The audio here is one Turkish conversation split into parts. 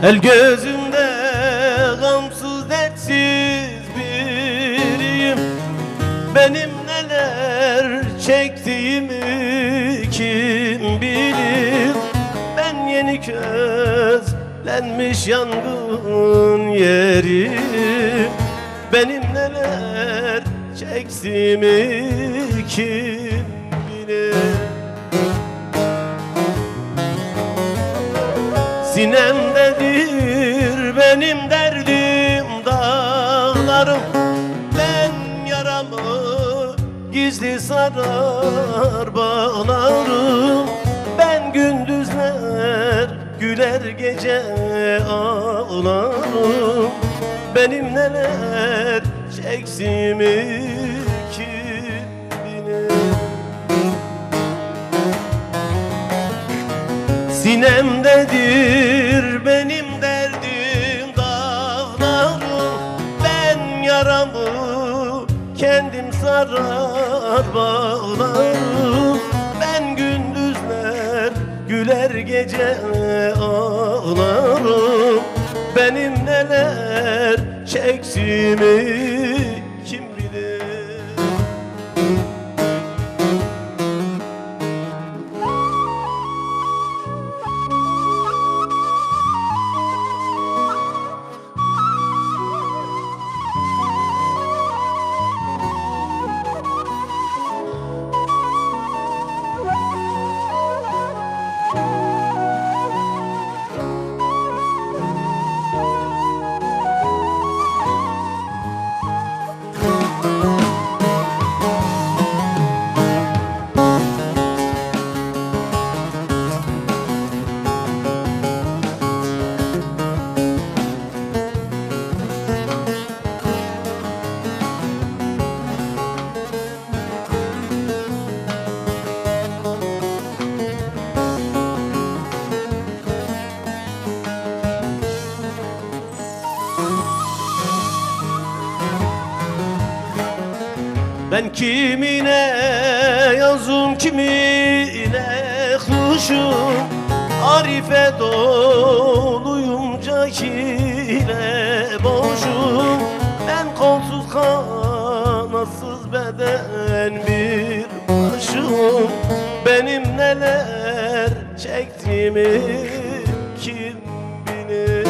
El gözümde gamsız dertsiz biriyim. Benim neler çektiğimi kim bilir? Ben yeni közlenmiş yangın yeriyim. Benim neler çektiğimi kim bilir? Sinemdedir benim derdim dağlarım. Ben yaramı gizli sarar bağlarım. Ben gündüzler güler gece ağlarım. Benim neler çektiğimi kim bilir? Sinemdedir benim derdim dağlarım. Ben yaramı kendim sarar bağlarım. Ben gündüzler güler gece ağlarım. Benim neler çektiğimi kim bilir? Ben kimine yazım, kimine kuşum. Arife doluyum, cahile boşum. Ben kolsuz kanatsız beden bir başım. Benim neler çektiğimi kim bilir?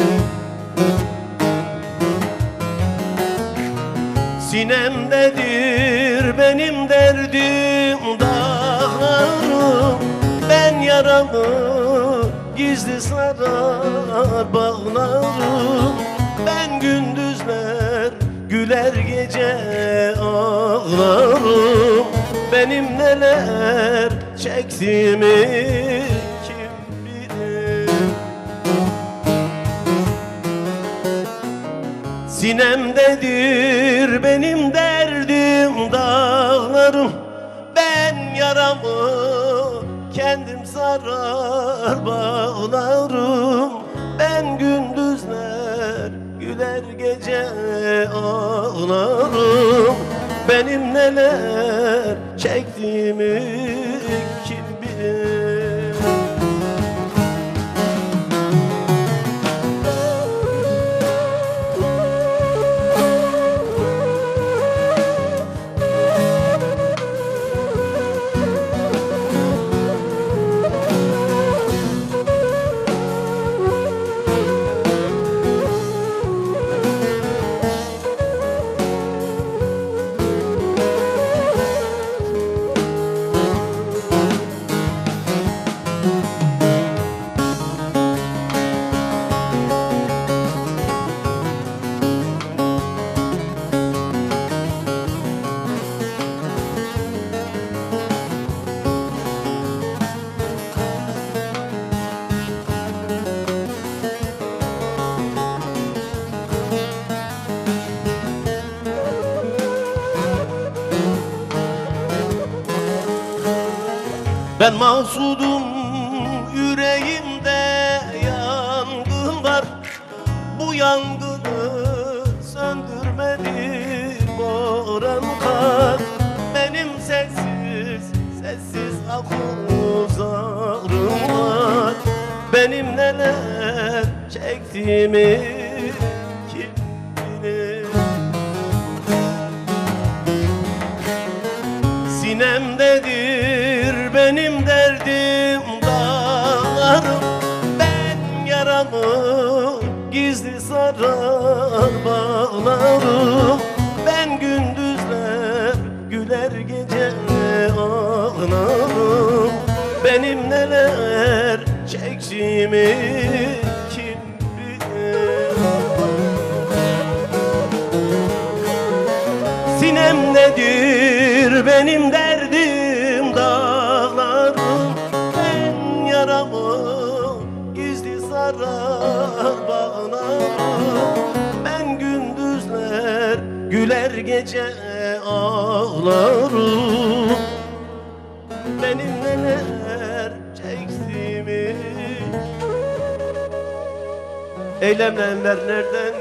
Sinemdedir benim derdim dağlarım. Ben yaramı gizli sarar bağlarım. Ben gündüzler güler gece ağlarım. Benim neler çektiğimi kim bilir? Sinemdedir benim derdim dağlarım. Ben yaramı kendim sarar bağlarım. Ben gündüzler güler gece ağlarım. Benim neler çektiğimi kim bilir? Ben mahsudum, yüreğimde yangın var. Bu yangını söndürmedi boran kar. Benim sessiz akuzarım var. Benim neler çektiğim çektiğimi kim bilir? Sinemdedir benim derdim dağlarım, ben yaramı gizli sarar bağlarım. Ben gündüzler güler gece ağlarım, benim neler çektiğimi kim bilir? Sinemdedir benim derdim dağlarım, ben yaramı gizli sarar bağlarım. Ben gündüzler güler gece ağlarım, benim neler çektiğimi. Eylemler nereden